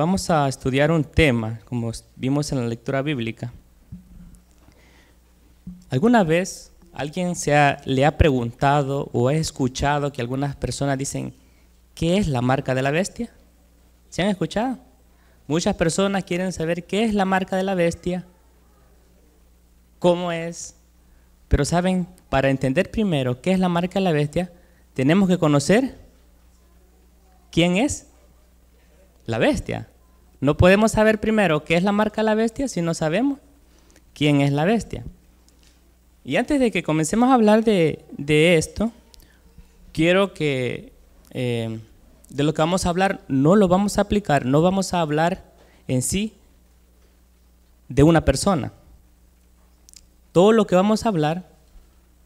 vamos a estudiar un tema, como vimos en la lectura bíblica. ¿Alguna vez alguien le ha preguntado o ha escuchado que algunas personas dicen, ¿qué es la marca de la bestia? ¿Se han escuchado? Muchas personas quieren saber qué es la marca de la bestia, cómo es, pero saben, para entender primero qué es la marca de la bestia, tenemos que conocer quién es la bestia. No podemos saber primero qué es la marca de la bestia si no sabemos quién es la bestia. Y antes de que comencemos a hablar de esto, quiero que de lo que vamos a hablar no lo vamos a aplicar, no vamos a hablar en sí de una persona. Todo lo que vamos a hablar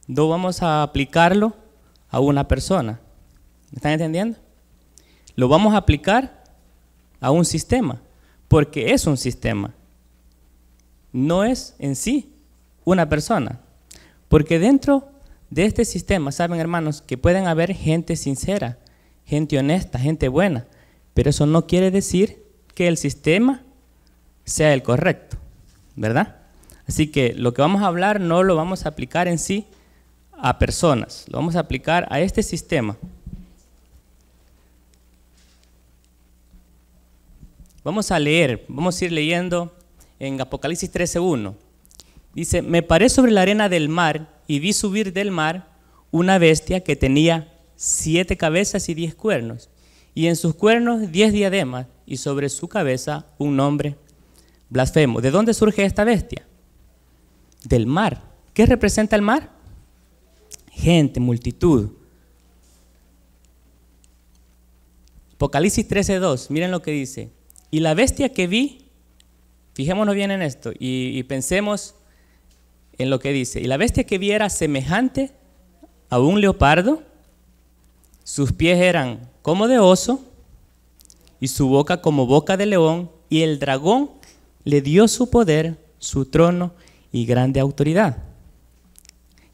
no vamos a aplicarlo a una persona. ¿Me están entendiendo? Lo vamos a aplicar a un sistema, porque es un sistema. No es en sí una persona. Porque dentro de este sistema, saben hermanos, que pueden haber gente sincera, gente honesta, gente buena, pero eso no quiere decir que el sistema sea el correcto, ¿verdad? Así que lo que vamos a hablar no lo vamos a aplicar en sí a personas, lo vamos a aplicar a este sistema. Vamos a leer, vamos a ir leyendo en Apocalipsis 13:1. Dice, me paré sobre la arena del mar y vi subir del mar una bestia que tenía 7 cabezas y 10 cuernos, y en sus cuernos 10 diademas, y sobre su cabeza un nombre blasfemo. ¿De dónde surge esta bestia? Del mar. ¿Qué representa el mar? Gente, multitud. Apocalipsis 13:2, miren lo que dice. Y la bestia que vi, fijémonos bien en esto y pensemos en lo que dice. Y la bestia que vi era semejante a un leopardo, sus pies eran como de oso y su boca como boca de león, y el dragón le dio su poder, su trono y grande autoridad.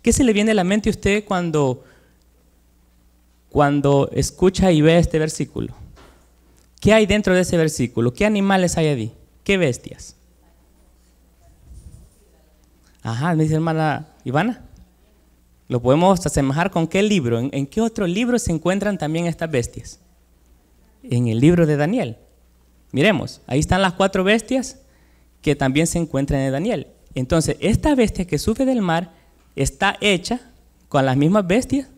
¿Qué se le viene a la mente a usted cuando escucha y ve este versículo? ¿Qué hay dentro de ese versículo? ¿Qué animales hay allí? ¿Qué bestias? Ajá, me dice hermana Ivana. ¿Lo podemos asemejar con qué libro? ¿En qué otro libro se encuentran también estas bestias? En el libro de Daniel. Miremos, ahí están las 4 bestias que también se encuentran en Daniel. Entonces, esta bestia que sube del mar está hecha con las mismas bestias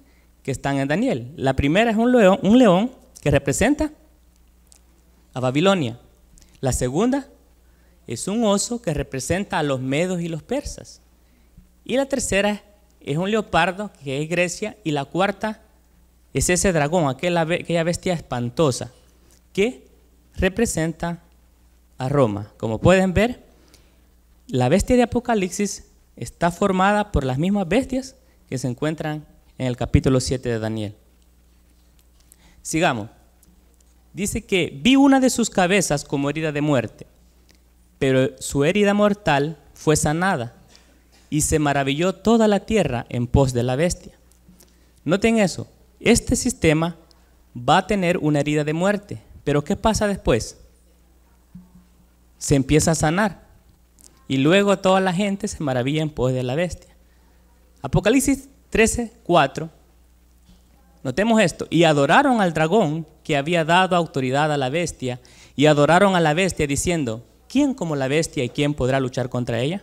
que están en Daniel. La primera es un león que representa a Babilonia. La segunda es un oso que representa a los medos y los persas. Y la tercera es un leopardo, que es Grecia, y la cuarta es ese dragón, aquella bestia espantosa, que representa a Roma. Como pueden ver, la bestia de Apocalipsis está formada por las mismas bestias que se encuentran en el capítulo 7 de Daniel. Sigamos. Dice que vi una de sus cabezas como herida de muerte, pero su herida mortal fue sanada, y se maravilló toda la tierra en pos de la bestia. Noten eso, este sistema va a tener una herida de muerte, pero ¿qué pasa después? Se empieza a sanar, y luego toda la gente se maravilla en pos de la bestia. Apocalipsis 13:4, notemos esto, y adoraron al dragón que había dado autoridad a la bestia, y adoraron a la bestia diciendo, ¿quién como la bestia y quién podrá luchar contra ella?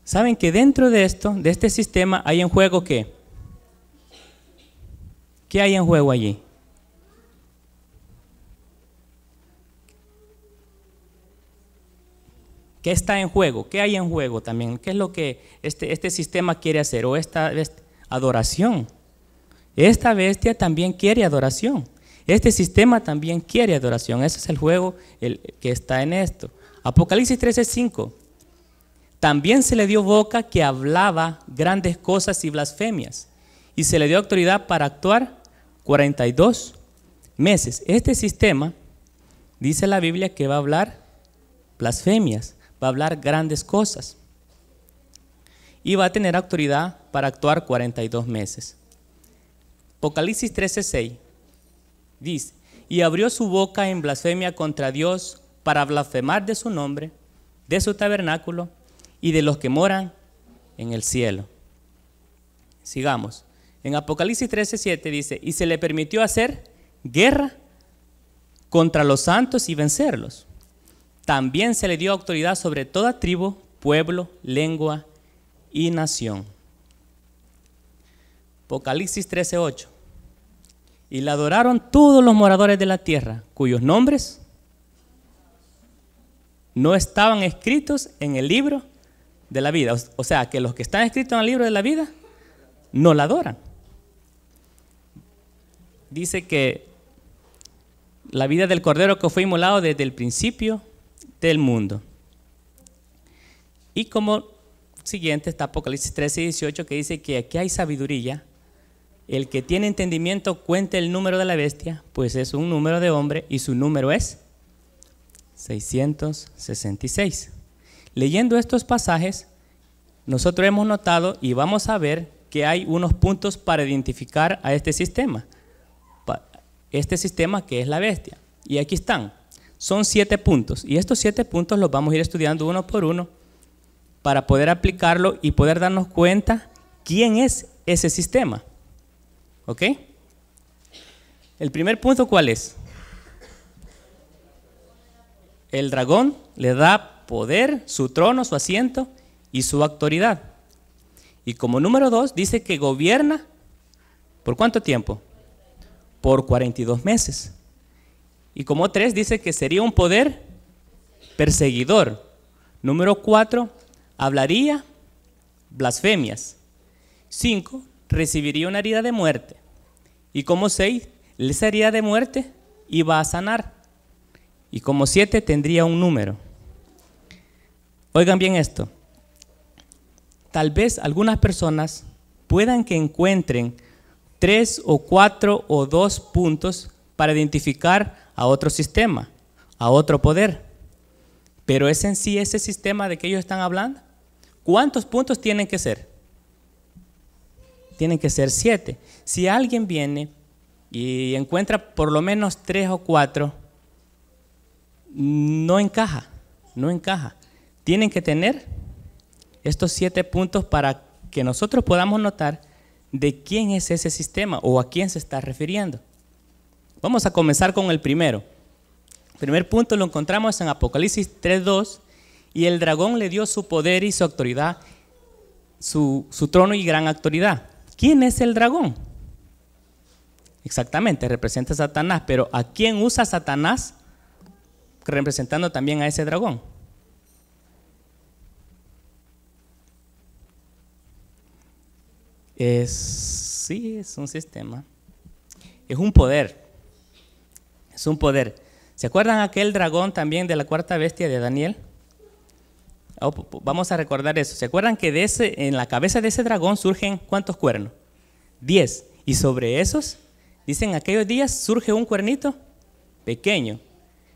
¿Saben que dentro de esto, de este sistema, hay en juego qué? ¿Qué hay en juego allí? ¿Qué está en juego? ¿Qué hay en juego también? ¿Qué es lo que este sistema quiere hacer? O esta adoración. Esta bestia también quiere adoración. Este sistema también quiere adoración. Ese es el juego que está en esto. Apocalipsis 13:5. También se le dio boca que hablaba grandes cosas y blasfemias, y se le dio autoridad para actuar 42 meses. Este sistema, dice la Biblia, que va a hablar blasfemias, va a hablar grandes cosas, y va a tener autoridad para actuar 42 meses. Apocalipsis 13:6 dice, y abrió su boca en blasfemia contra Dios para blasfemar de su nombre, de su tabernáculo y de los que moran en el cielo. Sigamos. En Apocalipsis 13:7 dice, y se le permitió hacer guerra contra los santos y vencerlos. También se le dio autoridad sobre toda tribu, pueblo, lengua y nación. Apocalipsis 13:8. Y la adoraron todos los moradores de la tierra, cuyos nombres no estaban escritos en el libro de la vida. O sea, que los que están escritos en el libro de la vida no la adoran. Dice que la vida del Cordero que fue inmolado desde el principio del mundo. Y como siguiente está Apocalipsis 13:18, que dice que aquí hay sabiduría. El que tiene entendimiento cuente el número de la bestia, pues es un número de hombre y su número es 666. Leyendo estos pasajes, nosotros hemos notado y vamos a ver que hay unos puntos para identificar a este sistema que es la bestia. Y aquí están, son 7 puntos, y estos 7 puntos los vamos a ir estudiando uno por uno para poder aplicarlo y poder darnos cuenta quién es ese sistema. ¿Ok? El primer punto, ¿cuál es? El dragón le da poder, su trono, su asiento y su autoridad. Y como número 2 dice que gobierna, ¿por cuánto tiempo? Por 42 meses. Y como 3 dice que sería un poder perseguidor. Número 4, hablaría blasfemias. 5, recibiría una herida de muerte. Y como 6, esa herida de muerte iba a sanar. Y como 7, tendría un número. Oigan bien esto. Tal vez algunas personas puedan que encuentren 3 o 4 o 2 puntos para identificar a otro sistema, a otro poder. Pero ¿es en sí ese sistema de que ellos están hablando? ¿Cuántos puntos tienen que ser? Tienen que ser 7. Si alguien viene y encuentra por lo menos 3 o 4, no encaja. Tienen que tener estos 7 puntos para que nosotros podamos notar de quién es ese sistema o a quién se está refiriendo. Vamos a comenzar con el primero. El primer punto lo encontramos en Apocalipsis 3:2, y el dragón le dio su poder y su autoridad, su trono y gran autoridad. ¿Quién es el dragón? Exactamente, representa a Satanás, pero ¿a quién usa Satanás representando también a ese dragón? Sí, es un sistema. Es un poder. Es un poder. ¿Se acuerdan aquel dragón también de la cuarta bestia de Daniel? Vamos a recordar eso. ¿Se acuerdan que en la cabeza de ese dragón surgen cuántos cuernos? 10. Y sobre esos, dicen aquellos días surge un cuernito pequeño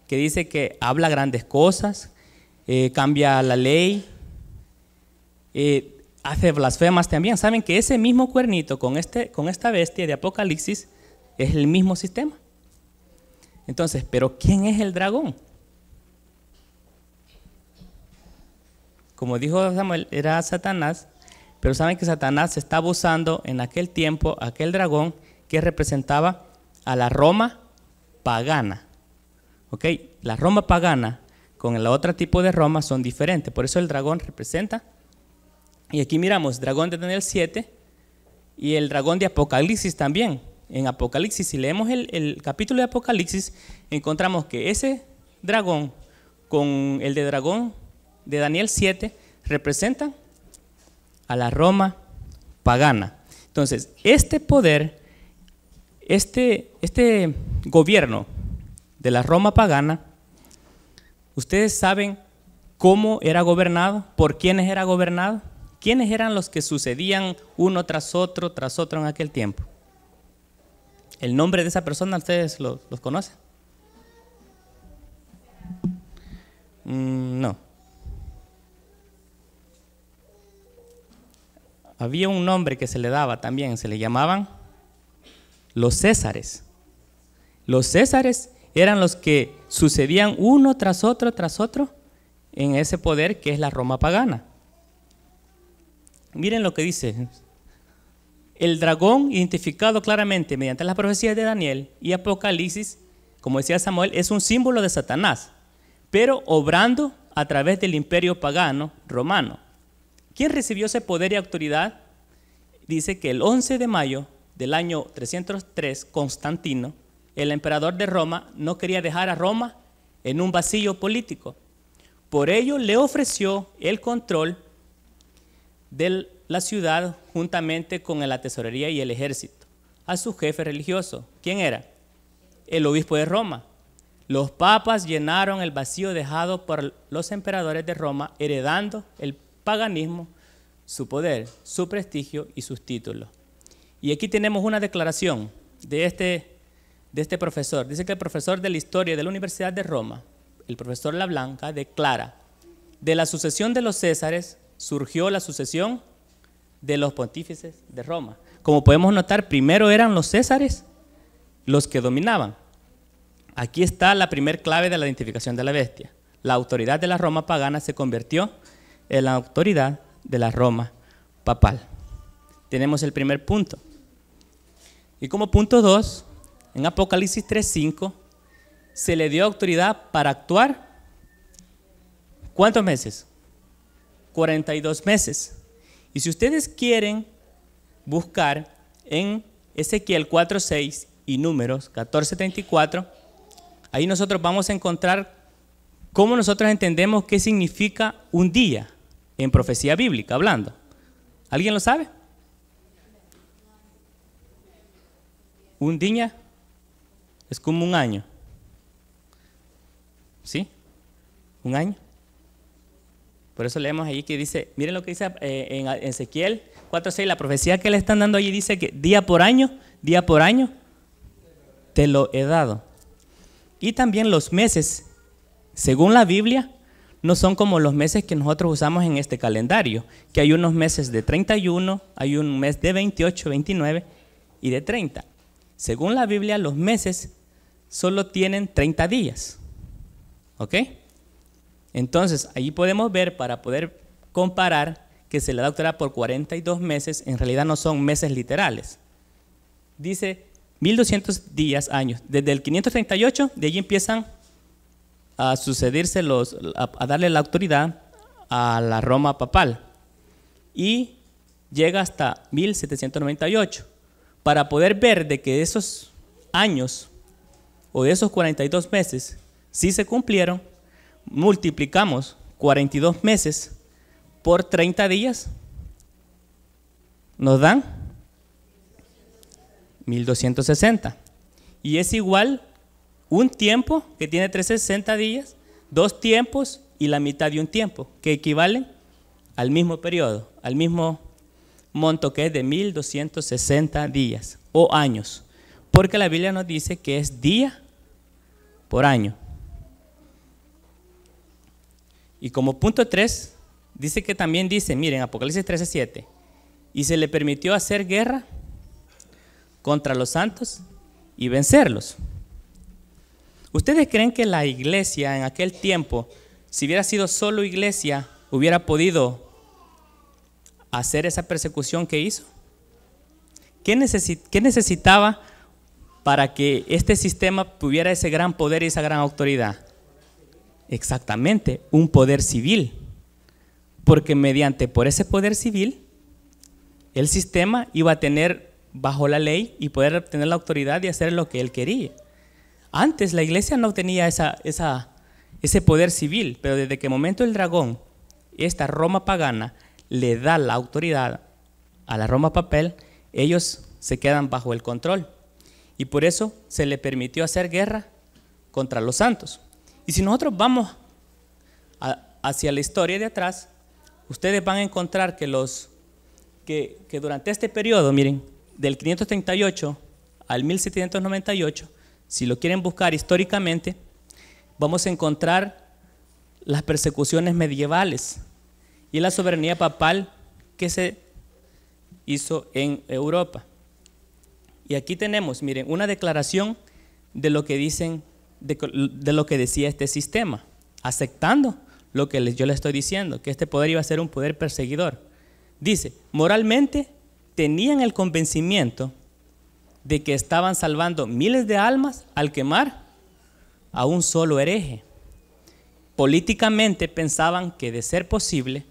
que dice que habla grandes cosas, cambia la ley, hace blasfemas también. ¿Saben que ese mismo cuernito con esta bestia de Apocalipsis es el mismo sistema? Entonces, ¿pero quién es el dragón? Como dijo Samuel, era Satanás, pero saben que Satanás estaba usando en aquel tiempo aquel dragón que representaba a la Roma pagana. ¿Ok? La Roma pagana con el otro tipo de Roma son diferentes, por eso el dragón representa. Y aquí miramos dragón de Daniel 7 y el dragón de Apocalipsis también. En Apocalipsis, si leemos el capítulo de Apocalipsis, encontramos que ese dragón con el de dragón de Daniel 7 representan a la Roma pagana. Entonces, este poder, este gobierno de la Roma pagana, ¿ustedes saben cómo era gobernado? ¿Por quiénes era gobernado? ¿Quiénes eran los que sucedían uno tras otro en aquel tiempo? ¿El nombre de esa persona ustedes los conocen? No. Había un nombre que se le daba también, se le llamaban los Césares. Los césares eran los que sucedían uno tras otro en ese poder que es la Roma pagana. Miren lo que dice. El dragón, identificado claramente mediante las profecías de Daniel y Apocalipsis, como decía Samuel, es un símbolo de Satanás, pero obrando a través del imperio pagano romano. ¿Quién recibió ese poder y autoridad? Dice que el 11 de mayo del año 303, Constantino, el emperador de Roma, no quería dejar a Roma en un vacío político. Por ello le ofreció el control de la ciudad juntamente con la tesorería y el ejército a su jefe religioso. ¿Quién era? El obispo de Roma. Los papas llenaron el vacío dejado por los emperadores de Roma, heredando el paganismo, su poder, su prestigio y sus títulos. Y aquí tenemos una declaración de este profesor. Dice que el profesor de la historia de la Universidad de Roma, el profesor LaBlanca, declara: de la sucesión de los Césares surgió la sucesión de los pontífices de Roma. Como podemos notar, primero eran los Césares los que dominaban. Aquí está la primer clave de la identificación de la bestia. La autoridad de la Roma pagana se convirtió en la autoridad de la Roma papal. Tenemos el primer punto. Y como punto 2, en Apocalipsis 3:5, se le dio autoridad para actuar. ¿Cuántos meses? 42 meses. Y si ustedes quieren buscar en Ezequiel 4:6 y Números 14:34, ahí nosotros vamos a encontrar cómo nosotros entendemos qué significa un día en profecía bíblica hablando. ¿Alguien lo sabe? Un día es como un año. ¿Sí? ¿Un año? Por eso leemos allí que dice, miren lo que dice en Ezequiel 4:6, la profecía que le están dando allí dice que día por año te lo he dado. Y también los meses, según la Biblia, no son como los meses que nosotros usamos en este calendario, que hay unos meses de 31, hay un mes de 28, 29 y de 30. Según la Biblia, los meses solo tienen 30 días. ¿Ok? Entonces, allí podemos ver, para poder comparar, que se le da autoridad por 42 meses, en realidad no son meses literales. Dice 1200 días, años. Desde el 538, de allí empiezan a sucederse a darle la autoridad a la Roma papal. Y llega hasta 1798. Para poder ver de que esos años o de esos 42 meses sí se cumplieron, multiplicamos 42 meses por 30 días, nos dan 1260. Y es igual un tiempo que tiene 360 días, 2 tiempos y la mitad de un tiempo, que equivalen al mismo periodo, al mismo monto, que es de 1260 días o años, porque la Biblia nos dice que es día por año. Y como punto 3, dice que también dice, miren, Apocalipsis 13:7, y se le permitió hacer guerra contra los santos y vencerlos. ¿Ustedes creen que la iglesia en aquel tiempo, si hubiera sido solo iglesia, hubiera podido hacer esa persecución que hizo? ¿Qué necesitaba para que este sistema tuviera ese gran poder y esa gran autoridad? Exactamente, un poder civil. Porque por ese poder civil, el sistema iba a tener bajo la ley y poder tener la autoridad de hacer lo que él quería. Antes la iglesia no tenía ese poder civil, pero desde que el momento del dragón, esta Roma pagana, le da la autoridad a la Roma papal, ellos se quedan bajo el control. Y por eso se le permitió hacer guerra contra los santos. Y si nosotros vamos hacia la historia de atrás, ustedes van a encontrar que durante este periodo, miren, del 538 al 1798, si lo quieren buscar históricamente, vamos a encontrar las persecuciones medievales y la soberanía papal que se hizo en Europa. Y aquí tenemos, miren, una declaración de lo que dicen, de lo que decía este sistema, aceptando lo que yo les estoy diciendo, que este poder iba a ser un poder perseguidor. Dice, moralmente tenían el convencimiento de que estaban salvando miles de almas al quemar a un solo hereje. Políticamente pensaban que, de ser posible,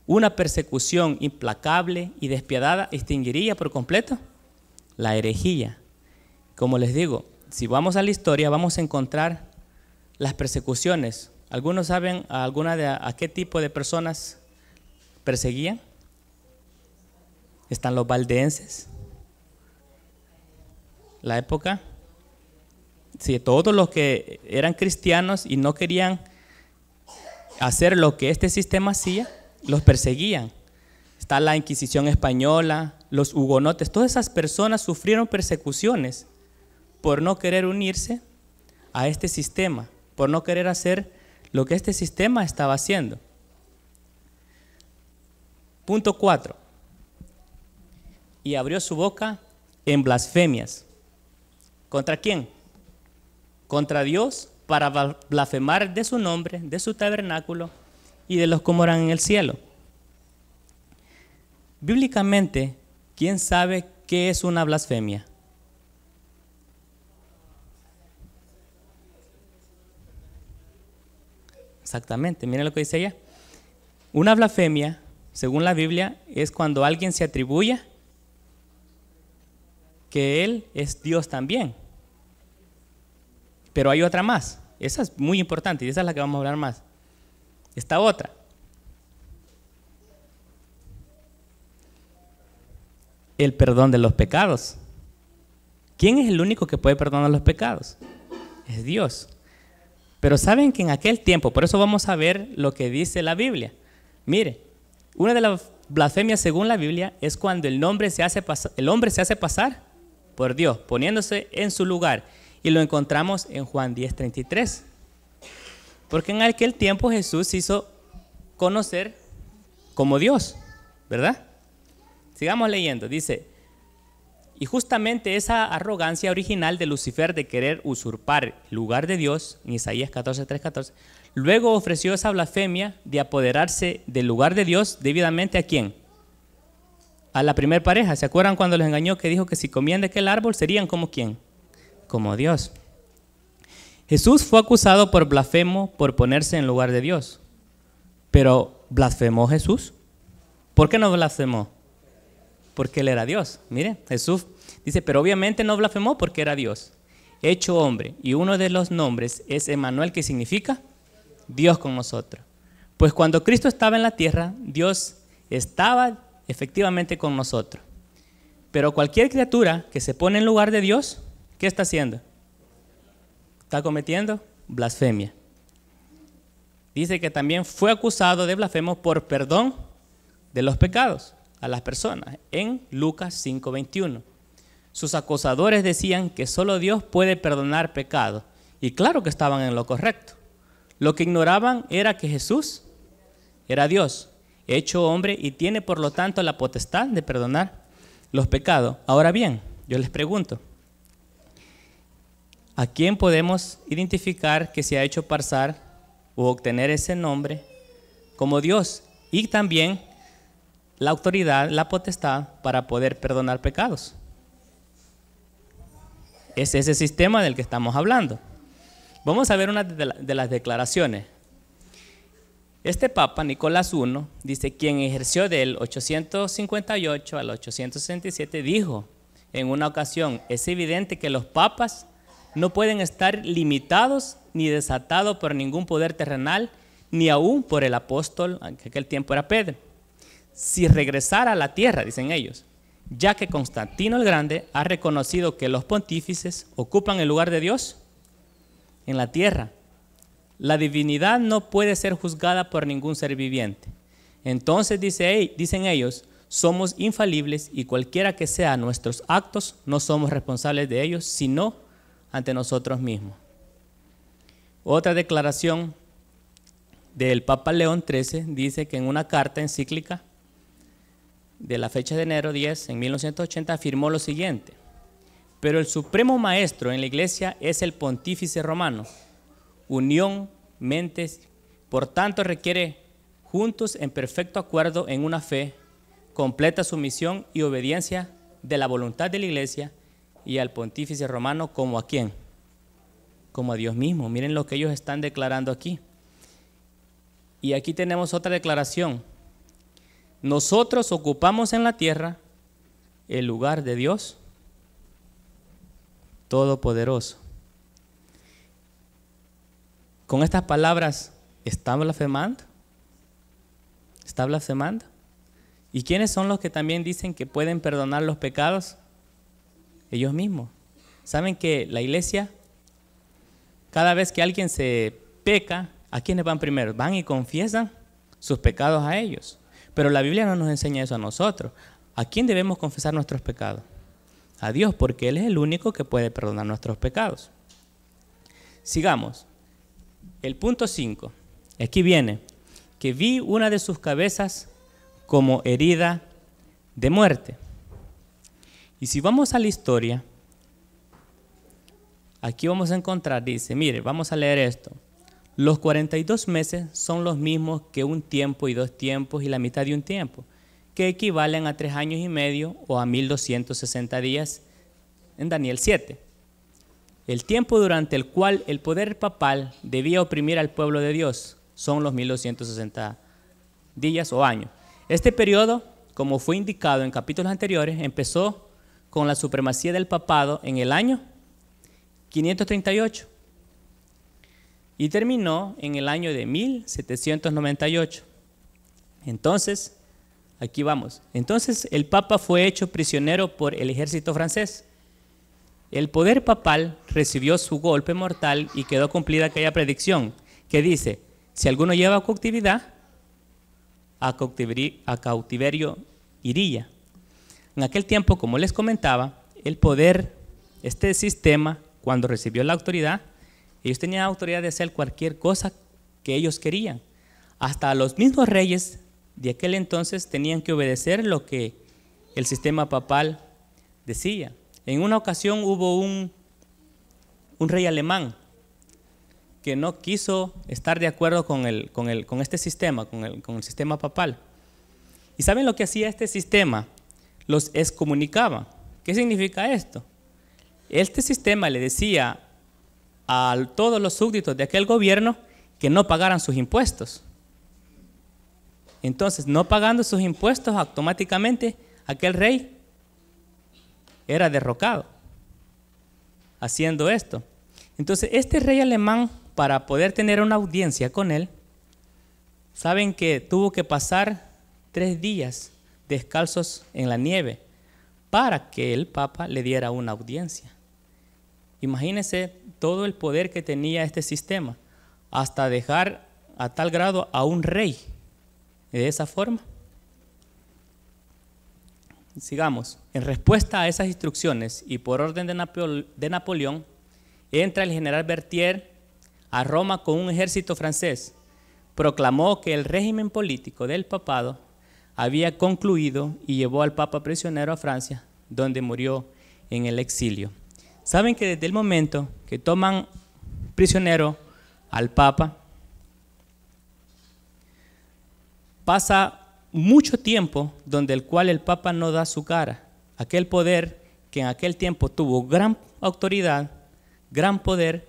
una persecución implacable y despiadada extinguiría por completo la herejía. Como les digo, si vamos a la historia vamos a encontrar las persecuciones. ¿Algunos saben a qué tipo de personas perseguían? Están los valdenses. La época, sí, todos los que eran cristianos y no querían hacer lo que este sistema hacía, los perseguían. Está la Inquisición española, los hugonotes, todas esas personas sufrieron persecuciones por no querer unirse a este sistema, por no querer hacer lo que este sistema estaba haciendo. Punto 4. Y abrió su boca en blasfemias. ¿Contra quién? Contra Dios, para blasfemar de su nombre, de su tabernáculo y de los que moran en el cielo. Bíblicamente, ¿quién sabe qué es una blasfemia? Exactamente, miren lo que dice ella. Una blasfemia, según la Biblia, es cuando alguien se atribuye que Él es Dios también. Pero hay otra más, esa es muy importante y esa es la que vamos a hablar más. Esta otra. El perdón de los pecados. ¿Quién es el único que puede perdonar los pecados? Es Dios. Pero saben que en aquel tiempo, por eso vamos a ver lo que dice la Biblia. Mire, una de las blasfemias según la Biblia es cuando el hombre se hace pasar por Dios, poniéndose en su lugar. Y lo encontramos en Juan 10:33. Porque en aquel tiempo Jesús se hizo conocer como Dios, ¿verdad? Sigamos leyendo, dice, y justamente esa arrogancia original de Lucifer de querer usurpar el lugar de Dios, en Isaías 14:3-14, luego ofreció esa blasfemia de apoderarse del lugar de Dios debidamente ¿a quién? A la primer pareja. ¿Se acuerdan cuando los engañó que dijo que si comían de aquel árbol serían como quién? Como Dios. Jesús fue acusado por blasfemo por ponerse en lugar de Dios. Pero ¿blasfemó Jesús? ¿Por qué no blasfemó? Porque Él era Dios. Mire, Jesús dice, pero obviamente no blasfemó porque era Dios, hecho hombre. Y uno de los nombres es Emmanuel, que significa Dios con nosotros. Pues cuando Cristo estaba en la tierra, Dios estaba efectivamente con nosotros. Pero cualquier criatura que se pone en lugar de Dios, ¿qué está haciendo? Está cometiendo blasfemia. Dice que también fue acusado de blasfemo por perdón de los pecados a las personas, en Lucas 5:21. Sus acusadores decían que solo Dios puede perdonar pecados, y claro que estaban en lo correcto. Lo que ignoraban era que Jesús era Dios, hecho hombre, y tiene por lo tanto la potestad de perdonar los pecados. Ahora bien, yo les pregunto, ¿a quién podemos identificar que se ha hecho pasar o obtener ese nombre como Dios? Y también la autoridad, la potestad para poder perdonar pecados. Es ese sistema del que estamos hablando. Vamos a ver una de las declaraciones. Este Papa, Nicolás I, dice, quien ejerció del 858 al 867, dijo en una ocasión, es evidente que los papas no pueden estar limitados ni desatados por ningún poder terrenal, ni aún por el apóstol, que en aquel tiempo era Pedro. Si regresara a la tierra, dicen ellos, ya que Constantino el Grande ha reconocido que los pontífices ocupan el lugar de Dios en la tierra, la divinidad no puede ser juzgada por ningún ser viviente. Entonces, dicen ellos, somos infalibles y cualquiera que sean nuestros actos, no somos responsables de ellos, sino ante nosotros mismos. Otra declaración del Papa León XIII dice que en una carta encíclica de la fecha de enero 10, en 1980, afirmó lo siguiente: Pero el supremo maestro en la iglesia es el pontífice romano. Unión, mentes, por tanto requiere juntos en perfecto acuerdo en una fe, completa sumisión y obediencia de la voluntad de la iglesia y al pontífice romano, ¿como a quién? Como a Dios mismo. Miren lo que ellos están declarando aquí. Y aquí tenemos otra declaración. Nosotros ocupamos en la tierra el lugar de Dios Todopoderoso. Con estas palabras, ¿está blasfemando? ¿Está blasfemando? ¿Y quiénes son los que también dicen que pueden perdonar los pecados? Ellos mismos. ¿Saben que la iglesia, cada vez que alguien se peca, ¿a quiénes van primero? Van y confiesan sus pecados a ellos. Pero la Biblia no nos enseña eso a nosotros. ¿A quién debemos confesar nuestros pecados? A Dios, porque Él es el único que puede perdonar nuestros pecados. Sigamos. El punto 5. Aquí viene, que vi una de sus cabezas como herida de muerte. Y si vamos a la historia, aquí vamos a encontrar, dice, mire, vamos a leer esto. Los 42 meses son los mismos que un tiempo y 2 tiempos y la mitad de un tiempo, que equivalen a 3 años y medio o a 1260 días en Daniel 7. El tiempo durante el cual el poder papal debía oprimir al pueblo de Dios son los 1260 días o años. Este periodo, como fue indicado en capítulos anteriores, empezó con la supremacía del papado en el año 538 y terminó en el año de 1798. Entonces, aquí vamos. Entonces el Papa fue hecho prisionero por el ejército francés. El poder papal recibió su golpe mortal y quedó cumplida aquella predicción que dice, si alguno lleva a cautividad, a cautiverio iría. En aquel tiempo, como les comentaba, el poder, este sistema, cuando recibió la autoridad, ellos tenían autoridad de hacer cualquier cosa que ellos querían. Hasta los mismos reyes de aquel entonces tenían que obedecer lo que el sistema papal decía. En una ocasión hubo un rey alemán que no quiso estar de acuerdo con este sistema, con el sistema papal. ¿Y saben lo que hacía este sistema? Los excomunicaba. ¿Qué significa esto? Este sistema le decía a todos los súbditos de aquel gobierno que no pagaran sus impuestos. Entonces, no pagando sus impuestos, automáticamente aquel rey era derrocado haciendo esto. Entonces, este rey alemán, para poder tener una audiencia con él, saben que tuvo que pasar 3 días descalzos en la nieve para que el Papa le diera una audiencia. Imagínense todo el poder que tenía este sistema, hasta dejar a tal grado a un rey de esa forma. Sigamos. En respuesta a esas instrucciones y por orden de Napoleón, entra el general Berthier a Roma con un ejército francés. Proclamó que el régimen político del papado había concluido y llevó al Papa prisionero a Francia, donde murió en el exilio. Saben que desde el momento que toman prisionero al Papa, pasa mucho tiempo donde el cual el Papa no da su cara. Aquel poder que en aquel tiempo tuvo gran autoridad, gran poder,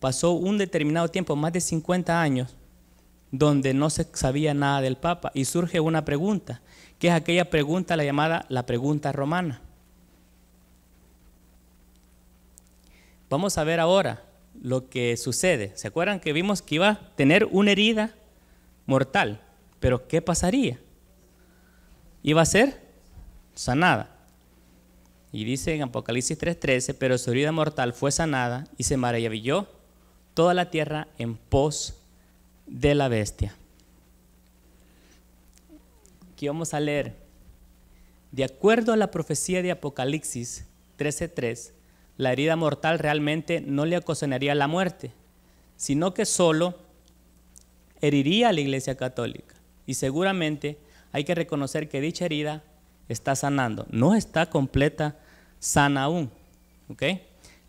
pasó un determinado tiempo, más de 50 años, donde no se sabía nada del Papa. Y surge una pregunta, que es aquella pregunta la llamada la pregunta romana. Vamos a ver ahora lo que sucede. ¿Se acuerdan que vimos que iba a tener una herida mortal? Pero ¿qué pasaría? Iba a ser sanada. Y dice en Apocalipsis 3:13, pero su herida mortal fue sanada y se maravilló toda la tierra en pos de la bestia. Aquí vamos a leer. De acuerdo a la profecía de Apocalipsis 13:3, la herida mortal realmente no le ocasionaría la muerte, sino que solo heriría a la Iglesia Católica. Y seguramente hay que reconocer que dicha herida está sanando. No está completa, sana aún. ¿ok?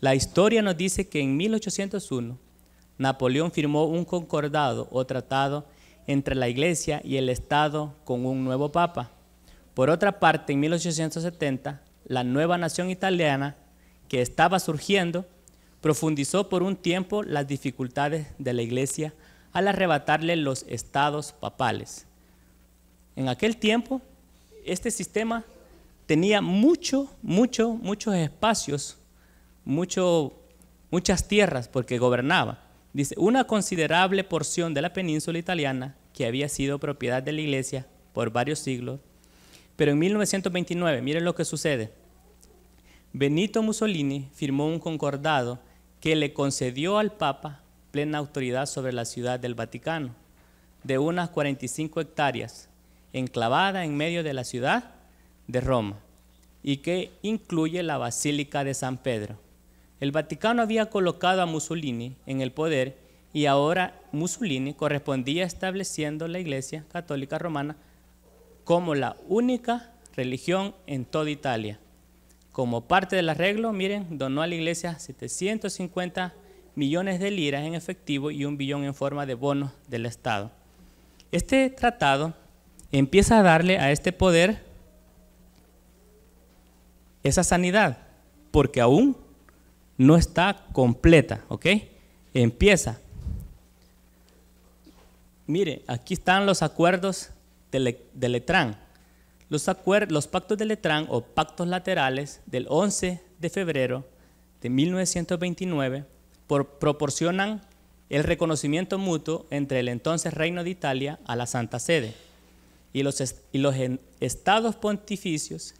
La historia nos dice que en 1801 Napoleón firmó un concordado o tratado entre la Iglesia y el Estado con un nuevo papa. Por otra parte, en 1870, la nueva nación italiana que estaba surgiendo profundizó por un tiempo las dificultades de la Iglesia al arrebatarle los estados papales. En aquel tiempo, este sistema tenía muchos espacios, muchas tierras porque gobernaba. Dice, una considerable porción de la península italiana que había sido propiedad de la Iglesia por varios siglos. Pero en 1929, miren lo que sucede. Benito Mussolini firmó un concordado que le concedió al Papa plena autoridad sobre la ciudad del Vaticano, de unas 45 hectáreas, enclavada en medio de la ciudad de Roma, y que incluye la Basílica de San Pedro. El Vaticano había colocado a Mussolini en el poder y ahora Mussolini correspondía estableciendo la Iglesia Católica Romana como la única religión en toda Italia. Como parte del arreglo, miren, donó a la Iglesia 750 millones de liras en efectivo y 1 billón en forma de bonos del Estado. Este tratado empieza a darle a este poder esa sanidad, porque aún no está completa, ¿ok? Empieza. Mire, aquí están los acuerdos de Letrán. Los pactos de Letrán o pactos laterales del 11 de febrero de 1929 proporcionan el reconocimiento mutuo entre el entonces Reino de Italia a la Santa Sede y los estados pontificios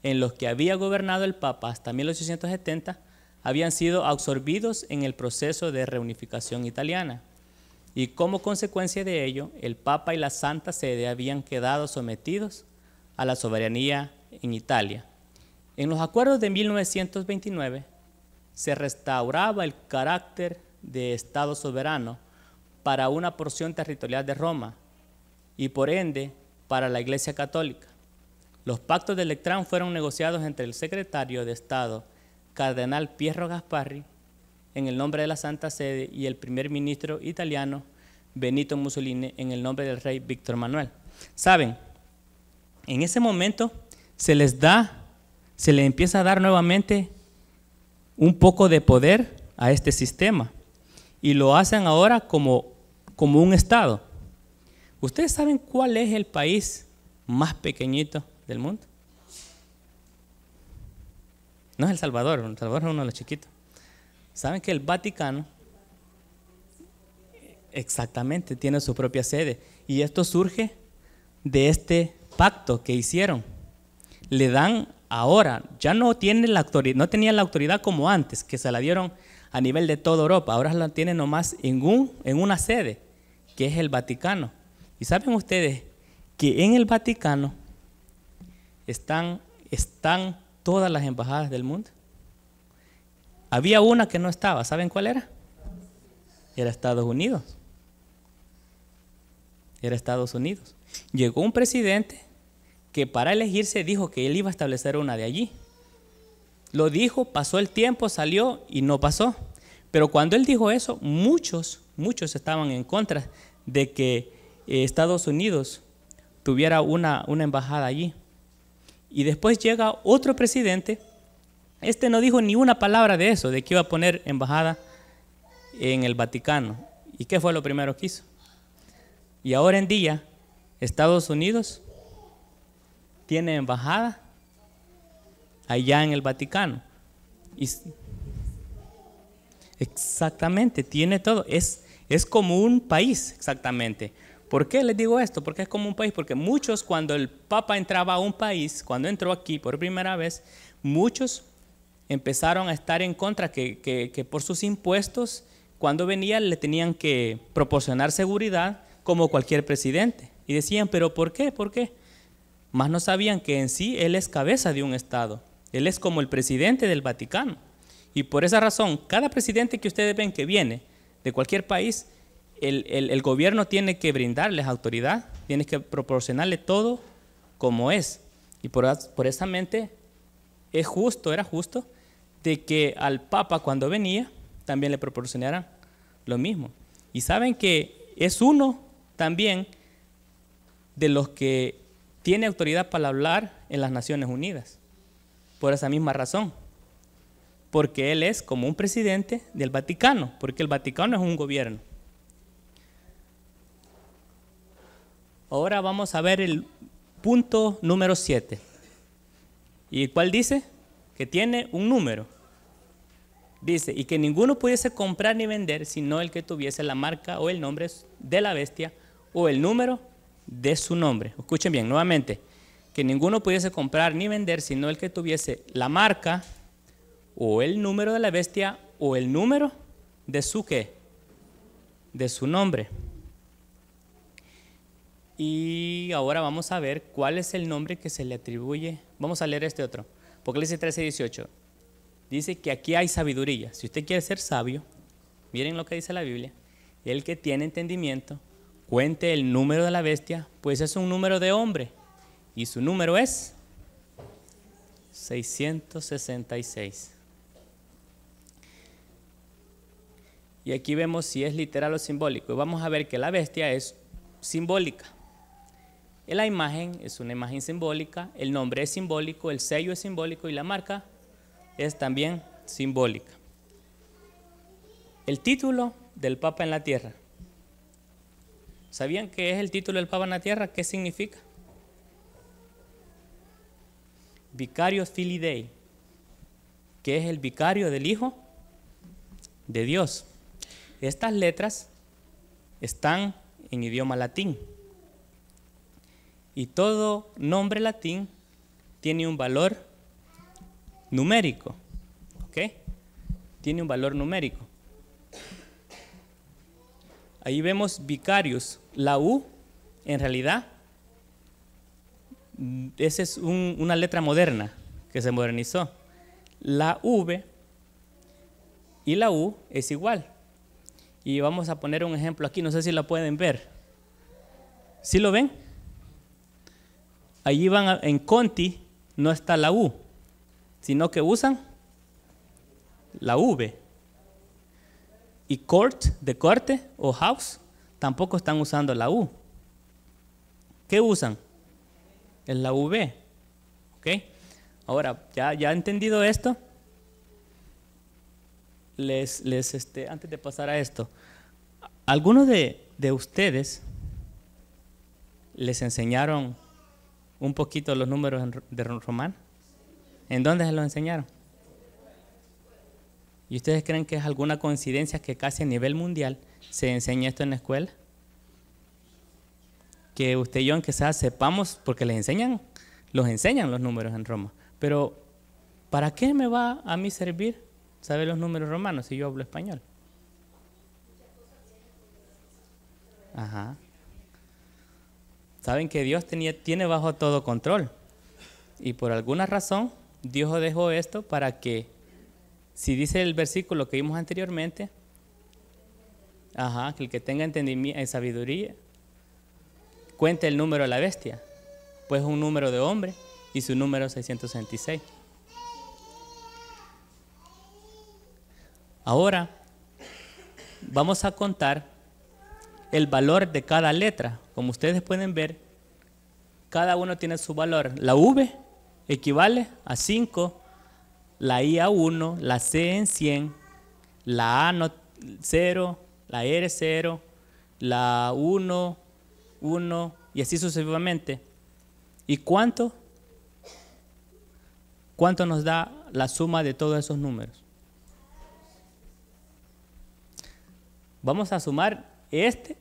en los que había gobernado el Papa hasta 1870 habían sido absorbidos en el proceso de reunificación italiana, y como consecuencia de ello, el Papa y la Santa Sede habían quedado sometidos a la soberanía en Italia. En los acuerdos de 1929 se restauraba el carácter de Estado soberano para una porción territorial de Roma y por ende para la Iglesia Católica. Los pactos de Letrán fueron negociados entre el secretario de Estado, Cardenal Pietro Gasparri, en el nombre de la Santa Sede, y el primer ministro italiano, Benito Mussolini, en el nombre del rey Víctor Manuel. ¿Saben? En ese momento se les empieza a dar nuevamente un poco de poder a este sistema y lo hacen ahora como un Estado. ¿Ustedes saben cuál es el país más pequeñito del mundo? No es El Salvador es uno de los chiquitos. ¿Saben que el Vaticano exactamente tiene su propia sede? Y esto surge de este pacto que hicieron. Le dan ahora, ya no tienen la autoridad, no tenían la autoridad como antes, que se la dieron a nivel de toda Europa. Ahora la tienen nomás en una sede, que es el Vaticano. Y saben ustedes que en el Vaticano están todas las embajadas del mundo. Había una que no estaba, ¿saben cuál era? Era Estados Unidos. Era Estados Unidos. Llegó un presidente que para elegirse dijo que él iba a establecer una de allí. Lo dijo, pasó el tiempo, salió y no pasó. Pero cuando él dijo eso, muchos estaban en contra de que Estados Unidos tuviera una embajada allí. Y después llega otro presidente. Este no dijo ni una palabra de eso, de que iba a poner embajada en el Vaticano. ¿Y qué fue lo primero que hizo? Y ahora en día, Estados Unidos tiene embajada allá en el Vaticano. Exactamente, tiene todo. Es como un país, exactamente. ¿Por qué les digo esto? Porque es como un país. Porque muchos, cuando el Papa entraba a un país, cuando entró aquí por primera vez, muchos empezaron a estar en contra, que por sus impuestos, cuando venía, le tenían que proporcionar seguridad como cualquier presidente. Y decían, ¿pero por qué? ¿Por qué? Más no sabían que en sí él es cabeza de un Estado. Él es como el presidente del Vaticano. Y por esa razón, cada presidente que ustedes ven que viene de cualquier país, el gobierno tiene que brindarles autoridad, tiene que proporcionarle todo como es. Y por esa mente era justo de que al Papa cuando venía también le proporcionaran lo mismo. Y saben que es uno también de los que tiene autoridad para hablar en las Naciones Unidas, por esa misma razón, porque él es como un presidente del Vaticano, porque el Vaticano es un gobierno. Ahora vamos a ver el punto número 7. ¿Y cuál dice? Que tiene un número. Dice, y que ninguno pudiese comprar ni vender, sino el que tuviese la marca o el nombre de la bestia o el número de su nombre. Escuchen bien, nuevamente. Que ninguno pudiese comprar ni vender, sino el que tuviese la marca o el número de la bestia o el número de su ¿qué? De su nombre. Y ahora vamos a ver cuál es el nombre que se le atribuye. Vamos a leer este otro. Apocalipsis 13:18. Dice que aquí hay sabiduría. Si usted quiere ser sabio, miren lo que dice la Biblia. El que tiene entendimiento, cuente el número de la bestia, pues es un número de hombre. Y su número es 666. Y aquí vemos si es literal o simbólico. Y vamos a ver que la bestia es simbólica. La imagen es una imagen simbólica, el nombre es simbólico, el sello es simbólico y la marca es también simbólica. El título del Papa en la tierra. ¿Sabían qué es el título del Papa en la tierra? ¿Qué significa? Vicario Filii Dei, que es el vicario del Hijo de Dios. Estas letras están en idioma latín. Y todo nombre latín tiene un valor numérico, ¿ok? Tiene un valor numérico. Ahí vemos vicarius. La U, en realidad, esa es una letra moderna que se modernizó. La V y la U es igual. Y vamos a poner un ejemplo aquí, no sé si lo pueden ver. ¿Sí lo ven? Allí en Conti no está la U, sino que usan la V. Y court, de corte o house, tampoco están usando la U. ¿Qué usan? Es la V. ¿Ok? Ahora, ya entendido esto, antes de pasar a esto, ¿algunos de ustedes les enseñaron un poquito los números de romano? ¿En dónde se los enseñaron? ¿Y ustedes creen que es alguna coincidencia que casi a nivel mundial se enseñe esto en la escuela? Que usted y yo, aunque sea, sepamos, porque los enseñan los números en Roma. Pero, ¿para qué me va a mí servir saber los números romanos si yo hablo español? Ajá. Saben que Dios tiene bajo todo control. Y por alguna razón, Dios dejó esto para que, si dice el versículo que vimos anteriormente, que el que tenga entendimiento y sabiduría, cuente el número de la bestia, pues es un número de hombre y su número es 666. Ahora vamos a contar el valor de cada letra. Como ustedes pueden ver, cada uno tiene su valor. La V equivale a 5, la I a 1, la C en 100, la A 0, la R 0, la 1, 1 y así sucesivamente. ¿Y cuánto nos da la suma de todos esos números? Vamos a sumar este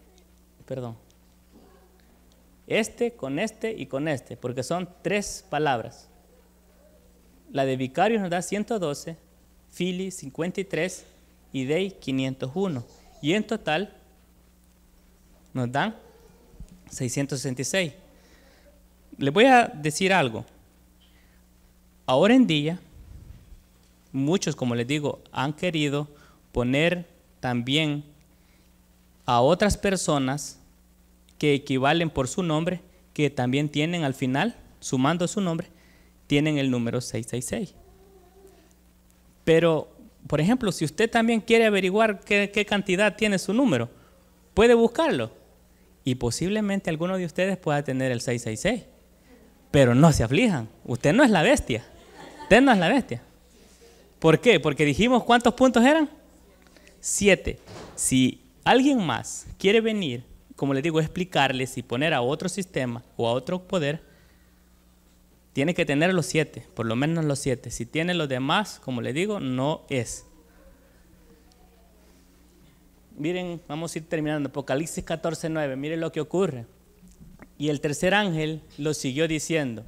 con este y con este, porque son 3 palabras. La de vicario nos da 112, Filii 53 y Dei 501. Y en total nos dan 666. Les voy a decir algo. Ahora en día, muchos, como les digo, han querido poner también a otras personas que equivalen por su nombre, que también tienen al final, sumando su nombre, tienen el número 666. Pero, por ejemplo, si usted también quiere averiguar qué cantidad tiene su número, puede buscarlo. Y posiblemente alguno de ustedes pueda tener el 666. Pero no se aflijan. Usted no es la bestia. Usted no es la bestia. ¿Por qué? Porque dijimos, ¿cuántos puntos eran? 7. Si alguien más quiere venir, como les digo, explicarles y poner a otro sistema o a otro poder, tiene que tener los 7, por lo menos los 7. Si tiene los demás, como les digo, no es. Miren, vamos a ir terminando. Apocalipsis 14:9, miren lo que ocurre. Y el tercer ángel lo siguió diciendo: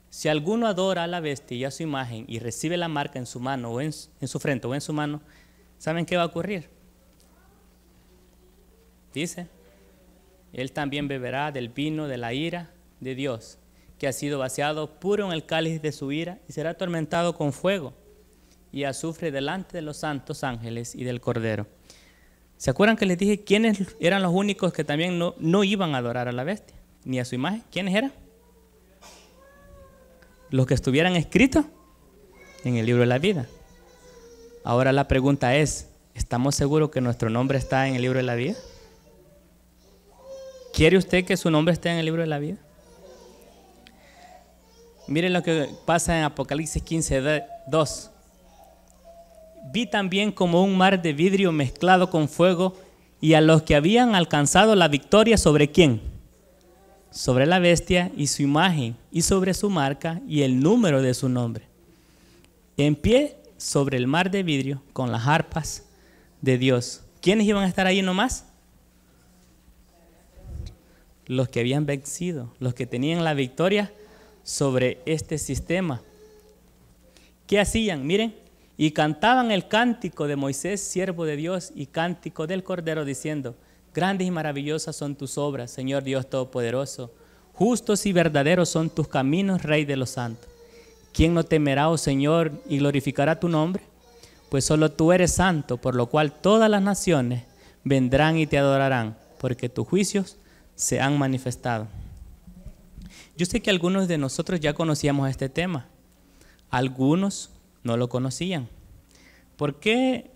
si alguno adora a la bestia y a su imagen y recibe la marca en su mano o en su frente o en su mano, ¿saben qué va a ocurrir? Dice, él también beberá del vino de la ira de Dios, que ha sido vaciado puro en el cáliz de su ira, y será atormentado con fuego y azufre delante de los santos ángeles y del Cordero. ¿Se acuerdan que les dije quiénes eran los únicos que también no iban a adorar a la bestia ni a su imagen? ¿Quiénes eran? Los que estuvieran escritos en el libro de la vida. Ahora la pregunta es, ¿estamos seguros que nuestro nombre está en el libro de la vida? ¿Quiere usted que su nombre esté en el libro de la vida? Miren lo que pasa en Apocalipsis 15:2. Vi también como un mar de vidrio mezclado con fuego, y a los que habían alcanzado la victoria, ¿sobre quién? Sobre la bestia y su imagen, y sobre su marca y el número de su nombre. En pie sobre el mar de vidrio con las arpas de Dios. ¿Quiénes iban a estar ahí nomás? Los que habían vencido, los que tenían la victoria sobre este sistema. ¿Qué hacían? Miren, y cantaban el cántico de Moisés, siervo de Dios, y cántico del Cordero, diciendo: grandes y maravillosas son tus obras, Señor Dios Todopoderoso. Justos y verdaderos son tus caminos, Rey de los santos. ¿Quién no temerá, oh Señor, y glorificará tu nombre? Pues solo tú eres santo, por lo cual todas las naciones vendrán y te adorarán, porque tus juicios se han manifestado. Yo sé que algunos de nosotros ya conocíamos este tema. Algunos no lo conocían. ¿Por qué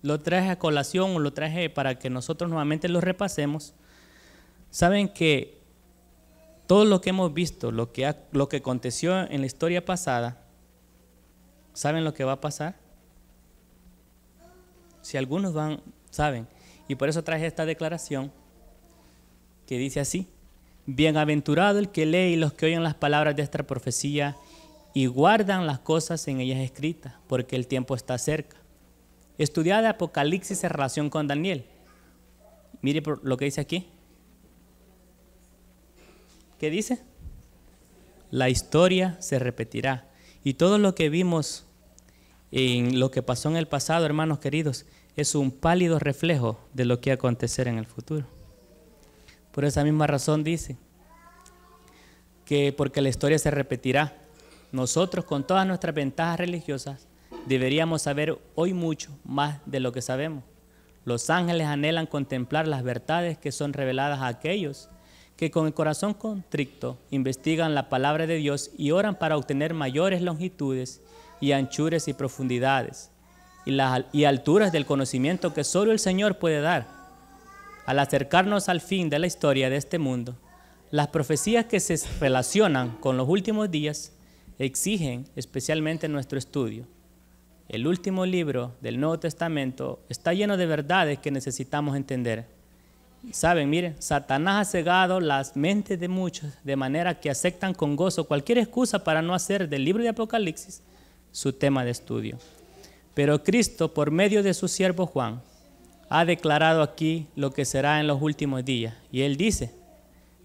lo traje a colación o lo traje para que nosotros nuevamente lo repasemos? Saben que todo lo que hemos visto, lo que aconteció en la historia pasada, ¿saben lo que va a pasar? Si algunos saben. Y por eso traje esta declaración que dice así: bienaventurado el que lee y los que oyen las palabras de esta profecía y guardan las cosas en ellas escritas, porque el tiempo está cerca. Estudiad Apocalipsis en relación con Daniel. Mire lo que dice aquí. ¿Qué dice? La historia se repetirá. Y todo lo que vimos en lo que pasó en el pasado, hermanos queridos, es un pálido reflejo de lo que va a acontecer en el futuro. Por esa misma razón dice que porque la historia se repetirá, nosotros con todas nuestras ventajas religiosas deberíamos saber hoy mucho más de lo que sabemos. Los ángeles anhelan contemplar las verdades que son reveladas a aquellos que con el corazón contrito investigan la palabra de Dios y oran para obtener mayores longitudes y anchuras y profundidades y alturas del conocimiento que solo el Señor puede dar. Al acercarnos al fin de la historia de este mundo, las profecías que se relacionan con los últimos días exigen especialmente nuestro estudio. El último libro del Nuevo Testamento está lleno de verdades que necesitamos entender. Saben, miren, Satanás ha cegado las mentes de muchos de manera que aceptan con gozo cualquier excusa para no hacer del libro de Apocalipsis su tema de estudio. Pero Cristo, por medio de su siervo Juan, ha declarado aquí lo que será en los últimos días. Y él dice: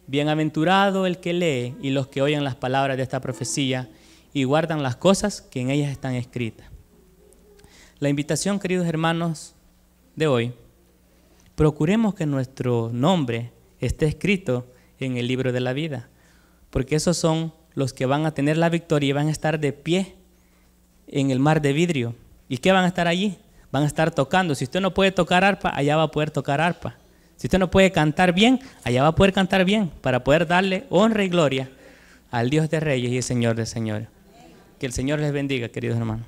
bienaventurado el que lee y los que oyen las palabras de esta profecía y guardan las cosas que en ellas están escritas. La invitación, queridos hermanos, de hoy: procuremos que nuestro nombre esté escrito en el libro de la vida, porque esos son los que van a tener la victoria y van a estar de pie en el mar de vidrio. ¿Y qué van a estar allí? Van a estar tocando. Si usted no puede tocar arpa, allá va a poder tocar arpa. Si usted no puede cantar bien, allá va a poder cantar bien, para poder darle honra y gloria al Dios de reyes y el Señor de señores. Que el Señor les bendiga, queridos hermanos.